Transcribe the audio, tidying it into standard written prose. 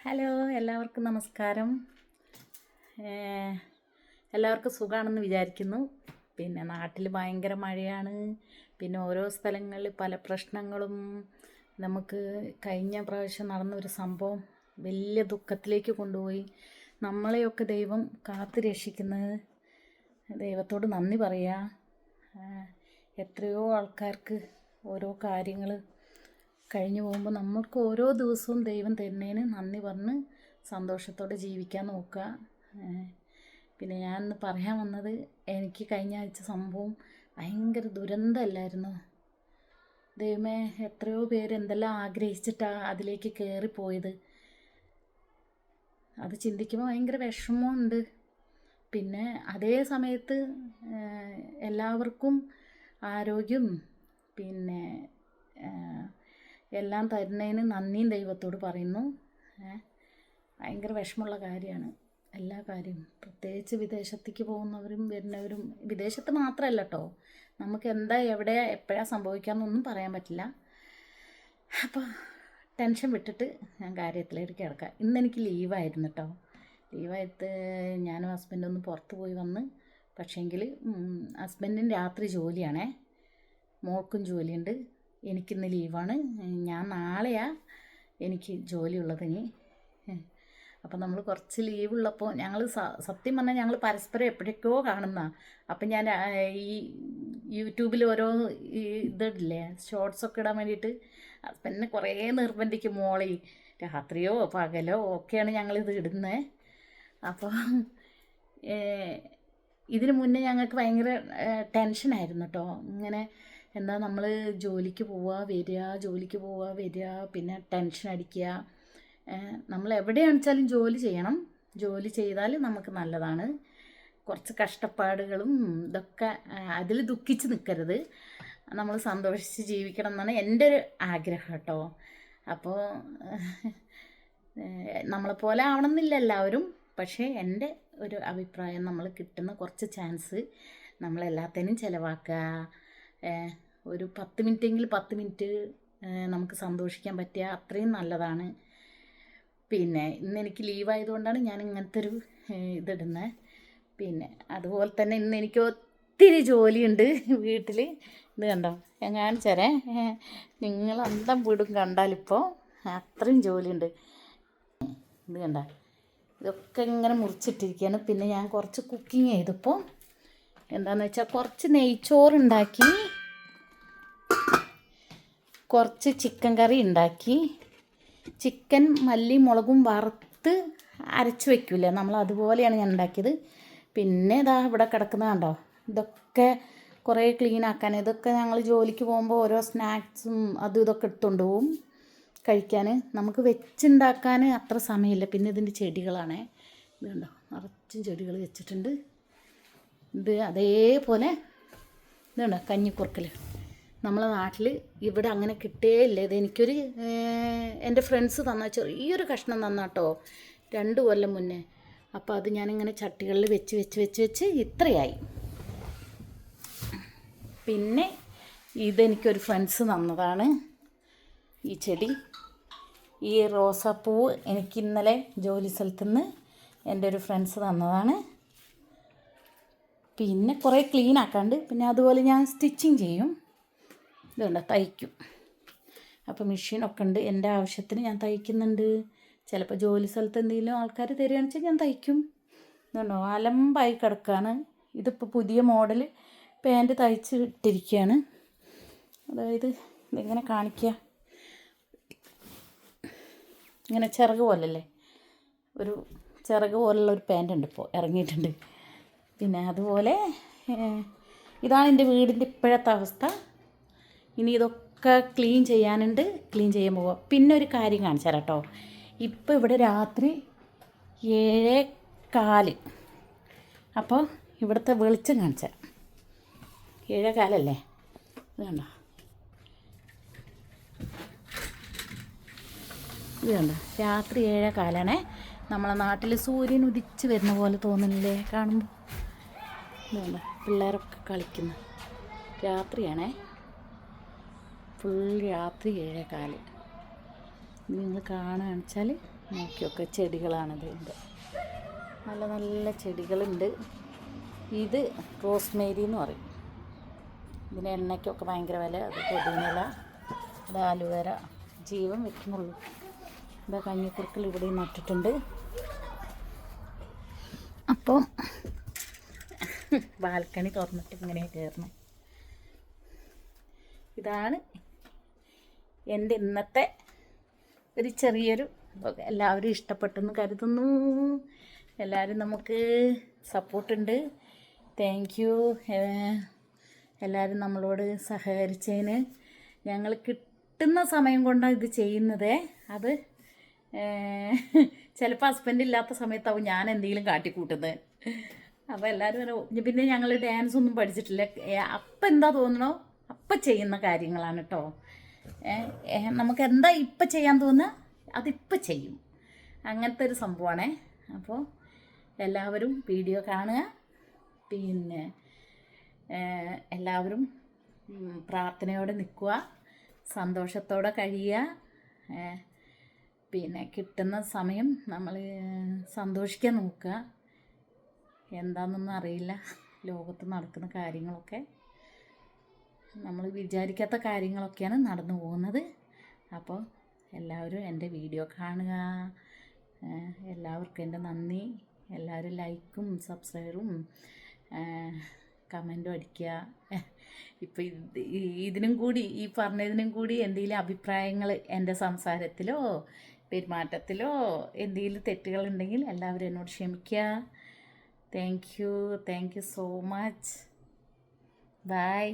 Hello, എല്ലാവർക്കും നമസ്കാരം. എല്ലാവർക്കും സുഖമാണെന്ന് വിചാരിക്കുന്നു. പിന്നെ നാട്ടിൽ ഭയങ്കര മഴയാണ്. പിന്നെ ഓരോ സ്ഥലങ്ങളിൽ പല പ്രശ്നങ്ങളും. നമുക്ക് കഴിഞ്ഞ പ്രാവശ്യം നടന്നൊരു സംഭവം വലിയ ദുഃഖത്തിലേക്ക് കൊണ്ടുപോയി. നമ്മളെയൊക്കെ ദൈവം കാത്തു രക്ഷിക്കുന്നത്. ദൈവത്തോട് നന്ദി പറയുക. എത്രയോ ആൾക്കാർക്ക് ഓരോ കാര്യങ്ങൾ കഴിഞ്ഞു പോകുമ്പോൾ നമ്മൾക്ക് ഓരോ ദിവസവും ദൈവം തരുന്നതിന് നന്ദി പറഞ്ഞ് സന്തോഷത്തോടെ ജീവിക്കാൻ നോക്കുക. പിന്നെ ഞാൻ പറയാൻ വന്നത്, എനിക്ക് കഴിഞ്ഞ ആഴ്ച സംഭവം ഭയങ്കര ദുരന്തമല്ലായിരുന്നു. ദൈവമേ, എത്രയോ പേര് എന്തെല്ലാം ആഗ്രഹിച്ചിട്ടാണ് അതിലേക്ക് കയറിപ്പോയത്. അത് ചിന്തിക്കുമ്പോൾ ഭയങ്കര വിഷമമുണ്ട്. പിന്നെ അതേ സമയത്ത് എല്ലാവർക്കും ആരോഗ്യം പിന്നെ എല്ലാം തരുന്നതിന് നന്ദിയും ദൈവത്തോട് പറയുന്നു. ഭയങ്കര വിഷമമുള്ള കാര്യമാണ് എല്ലാ കാര്യവും. പ്രത്യേകിച്ച് വിദേശത്തേക്ക് പോകുന്നവരും വരുന്നവരും, വിദേശത്ത് മാത്രമല്ല കേട്ടോ, നമുക്ക് എന്താ എവിടെ എപ്പോഴാണ് സംഭവിക്കാമെന്നൊന്നും പറയാൻ പറ്റില്ല. അപ്പോൾ ടെൻഷൻ വിട്ടിട്ട് ഞാൻ കാര്യത്തിലേക്ക് കിടക്കാം. ഇന്നെനിക്ക് ലീവായിരുന്നു കേട്ടോ. ലീവായിട്ട് ഞാനും ഹസ്ബൻഡും ഒന്ന് പുറത്ത് പോയി വന്ന്. പക്ഷേങ്കിൽ ഹസ്ബൻഡിന് രാത്രി ജോലിയാണേ, മോൾക്കും ജോലിയുണ്ട്. എനിക്കിന്ന് ലീവാണ്. ഞാൻ നാളെയാണ് എനിക്ക് ജോലിയുള്ളത് ഇനി. അപ്പം നമ്മൾ കുറച്ച് ലീവുള്ളപ്പോൾ ഞങ്ങൾ സത്യം പറഞ്ഞാൽ ഞങ്ങൾ പരസ്പരം എപ്പോഴൊക്കെയോ കാണുന്നതാണ്. അപ്പം ഞാൻ ഈ യൂട്യൂബിൽ ഓരോ ഇതില്ലേ ഷോർട്സൊക്കെ ഇടാൻ വേണ്ടിയിട്ട് ഹസ്ബൻഡിനെ കുറേ നിർബന്ധിക്കും. മോളി രാത്രിയോ പകലോ ഒക്കെയാണ് ഞങ്ങളിത് ഇടുന്നത്. അപ്പോൾ ഇതിന് മുന്നേ ഞങ്ങൾക്ക് ഭയങ്കര ടെൻഷനായിരുന്നു കേട്ടോ. ഇങ്ങനെ എന്താ നമ്മൾ ജോലിക്ക് പോവുക വരിക, പിന്നെ ടെൻഷൻ അടിക്കുക. നമ്മൾ എവിടെയാണെന്ന് വെച്ചാലും ജോലി ചെയ്യണം. ജോലി ചെയ്താൽ നമുക്ക് നല്ലതാണ്. കുറച്ച് കഷ്ടപ്പാടുകളും ഇതൊക്കെ, അതിൽ ദുഃഖിച്ച് നിൽക്കരുത്. നമ്മൾ സന്തോഷിച്ച് ജീവിക്കണം എന്നാണ് എൻ്റെ ഒരു ആഗ്രഹം കേട്ടോ. അപ്പോൾ നമ്മളെപ്പോലെ ആവണമെന്നില്ല എല്ലാവരും. പക്ഷേ എൻ്റെ ഒരു അഭിപ്രായം, നമ്മൾ കിട്ടുന്ന കുറച്ച് ചാൻസ് നമ്മളെല്ലാത്തിനും ചിലവാക്കുക. ഒരു 10 മിനിറ്റെങ്കിൽ 10 മിനിറ്റ് നമുക്ക് സന്തോഷിക്കാൻ പറ്റിയ അത്രയും നല്ലതാണ്. പിന്നെ ഇന്ന് എനിക്ക് ലീവായതുകൊണ്ടാണ് ഞാൻ ഇങ്ങനത്തെ ഒരു ഇതിടുന്നത്. പിന്നെ അതുപോലെ തന്നെ ഇന്ന് എനിക്ക് ഒത്തിരി ജോലിയുണ്ട് വീട്ടിൽ. ഇത് കണ്ടോ, ഞാൻ കാണിച്ചേരേ, നിങ്ങൾ അന്തം വീടും കണ്ടാലിപ്പോൾ അത്രയും ജോലിയുണ്ട്. ഇത് കണ്ട, ഇതൊക്കെ ഇങ്ങനെ മുറിച്ചിട്ടിരിക്കുകയാണ്. പിന്നെ ഞാൻ കുറച്ച് കുക്കിംഗ് ചെയ്തപ്പോൾ എന്താണെന്ന് വെച്ചാൽ കുറച്ച് നെയ്ച്ചോറുണ്ടാക്കി, കുറച്ച് ചിക്കൻ കറി ഉണ്ടാക്കി. ചിക്കൻ മല്ലി മുളകും വറുത്ത് അരച്ച് വയ്ക്കില്ലേ, നമ്മൾ അതുപോലെയാണ് ഞാൻ ഉണ്ടാക്കിയത്. പിന്നെ ഇതാ ഇവിടെ കിടക്കുന്നത് കണ്ടോ, ഇതൊക്കെ കുറേ ക്ലീൻ ആക്കാൻ. ഇതൊക്കെ ഞങ്ങൾ ജോലിക്ക് പോകുമ്പോൾ ഓരോ സ്നാക്സും അതും ഇതൊക്കെ എടുത്തുകൊണ്ട് പോവും കഴിക്കാൻ. നമുക്ക് വെച്ചുണ്ടാക്കാൻ അത്ര സമയമില്ല. പിന്നെ ഇതിൻ്റെ ചെടികളാണേ, ഇത് കണ്ടോ, നിറച്ചും ചെടികൾ വെച്ചിട്ടുണ്ട്. ഇത് അതേപോലെ ഇത് കണ്ടോ, കഞ്ഞിക്കുറുക്കൽ. നമ്മളെ നാട്ടിൽ ഇവിടെ അങ്ങനെ കിട്ടേയില്ല. ഇത് എനിക്കൊരു എൻ്റെ ഫ്രണ്ട്സ് തന്ന ചെറിയൊരു കഷ്ണം തന്ന കേട്ടോ, 2 കൊല്ലം മുന്നേ. അപ്പോൾ അത് ഞാനിങ്ങനെ ചട്ടികളിൽ വെച്ച് ഇത്രയായി. പിന്നെ ഇതെനിക്കൊരു ഫ്രണ്ട്സ് തന്നതാണ് ഈ ചെടി. ഈ റോസാപ്പൂവ് എനിക്ക് ഇന്നലെ ജോലി സ്ഥലത്തുനിന്ന് എൻ്റെ ഒരു ഫ്രണ്ട്സ് തന്നതാണ്. പിന്നെ കുറേ ക്ലീൻ ആക്കാണ്ട്. പിന്നെ അതുപോലെ ഞാൻ സ്റ്റിച്ചിങ് ചെയ്യും. ഇതുണ്ട്, തയ്ക്കും. അപ്പോൾ മെഷീനൊക്കെ ഉണ്ട്, എൻ്റെ ആവശ്യത്തിന് ഞാൻ തയ്ക്കുന്നുണ്ട്. ചിലപ്പോൾ ജോലി സ്ഥലത്ത് എന്തെങ്കിലും ആൾക്കാർ തരികയാണെന്ന് വെച്ചാൽ ഞാൻ തയ്ക്കും. ഇതുണ്ടോ, അലമ്പായി കിടക്കുകയാണ്. ഇതിപ്പോൾ പുതിയ മോഡൽ പാൻറ്റ് തയ്ച്ച് ഇട്ടിരിക്കുകയാണ്. അതായത് ഇതെങ്ങനെ കാണിക്കുക, ഇങ്ങനെ ചിറക് പോലല്ലേ, ഒരു ചിറക് പോലുള്ള ഒരു പാൻറ്റ് ഉണ്ട് ഇപ്പോൾ ഇറങ്ങിയിട്ടുണ്ട്. പിന്നെ അതുപോലെ ഇതാണ് എൻ്റെ വീടിൻ്റെ ഇപ്പോഴത്തെ അവസ്ഥ. ഇനി ഇതൊക്കെ ക്ലീൻ ചെയ്യാനുണ്ട്, ക്ലീൻ ചെയ്യാൻ പോവാം. പിന്നെ ഒരു കാര്യം കാണിച്ചു തരാം കേട്ടോ. ഇപ്പോൾ ഇവിടെ രാത്രി 7:15. അപ്പോൾ ഇവിടുത്തെ വെളിച്ചം കാണിച്ചു തരാം. 7:15 ഇത് കണ്ടോ, ഇത് കണ്ടോ, രാത്രി 7:15. നമ്മളെ നാട്ടിൽ സൂര്യൻ ഉദിച്ച് വരുന്ന പോലെ തോന്നുന്നില്ലേ കാണുമ്പോൾ? ഇത് കണ്ടോ, പിള്ളേരൊക്കെ കളിക്കുന്നു. രാത്രിയാണേ, ഫുൾ രാത്രി 7:15. നിങ്ങൾ കാണുകയാണെന്ന് വെച്ചാൽ നോക്കിയൊക്കെ ചെടികളാണിത്. ഇതിൻ്റെ നല്ല നല്ല ചെടികളുണ്ട്. ഇത് റോസ്മേരി എന്ന് പറയും. ഇതിന് എണ്ണയ്ക്കൊക്കെ ഭയങ്കര വില. അത് പുതിനയില, ഇത് ആലുവേര, ജീവൻ വെക്കുന്നുള്ളൂ. ഇതാ കഞ്ഞിക്കുറുക്കൽ ഇവിടെ നട്ടിട്ടുണ്ട്. അപ്പം ബാൽക്കണി തുറന്നിട്ട് ഇങ്ങനെ കയറണം. ഇതാണ് എൻ്റെ ഇന്നത്തെ ഒരു ചെറിയൊരു. എല്ലാവരും ഇഷ്ടപ്പെട്ടെന്ന് കരുതുന്നു. എല്ലാവരും നമുക്ക് സപ്പോർട്ടുണ്ട്. Thank you. എല്ലാവരും നമ്മളോട് സഹകരിച്ചതിന്. ഞങ്ങൾ കിട്ടുന്ന സമയം കൊണ്ടാണ് ഇത് ചെയ്യുന്നത്. അത് ചിലപ്പോൾ ഹസ്ബൻഡ് ഇല്ലാത്ത സമയത്താവും ഞാൻ എന്തെങ്കിലും കാട്ടിക്കൂട്ടുന്നത്. അപ്പോൾ എല്ലാവരും പിന്നെ ഞങ്ങൾ ഡാൻസ് ഒന്നും പഠിച്ചിട്ടില്ല. അപ്പം എന്താ തോന്നണോ അപ്പം ചെയ്യുന്ന കാര്യങ്ങളാണ് കേട്ടോ. നമുക്ക് എന്താ ഇപ്പം ചെയ്യാൻ തോന്നുക അതിപ്പം ചെയ്യും. അങ്ങനത്തെ ഒരു സംഭവമാണേ. അപ്പോൾ എല്ലാവരും വീഡിയോ കാണുക. പിന്നെ എല്ലാവരും പ്രാർത്ഥനയോടെ നിൽക്കുക, സന്തോഷത്തോടെ കഴിയുക. പിന്നെ കിട്ടുന്ന സമയം നമ്മൾ സന്തോഷിക്കാൻ നോക്കുക. എന്താണെന്നൊന്നും അറിയില്ല. ലോകത്ത് നടക്കുന്ന കാര്യങ്ങളൊക്കെ നമ്മൾ വിചാരിക്കാത്ത കാര്യങ്ങളൊക്കെയാണ് നടന്നു പോകുന്നത്. അപ്പോൾ എല്ലാവരും എൻ്റെ വീഡിയോ കാണുക. എല്ലാവർക്കും എൻ്റെ നന്ദി. എല്ലാവരും ലൈക്കും സബ്സ്ക്രൈബും കമൻറ്റും അടിക്കുക. ഇപ്പോൾ ഇതിനും കൂടി ഈ പറഞ്ഞതിനും കൂടി എന്തെങ്കിലും അഭിപ്രായങ്ങൾ എൻ്റെ സംസാരത്തിലോ പെരുമാറ്റത്തിലോ എന്തെങ്കിലും തെറ്റുകളുണ്ടെങ്കിൽ എല്ലാവരും എന്നോട് ക്ഷമിക്കുക. Thank you so much. By.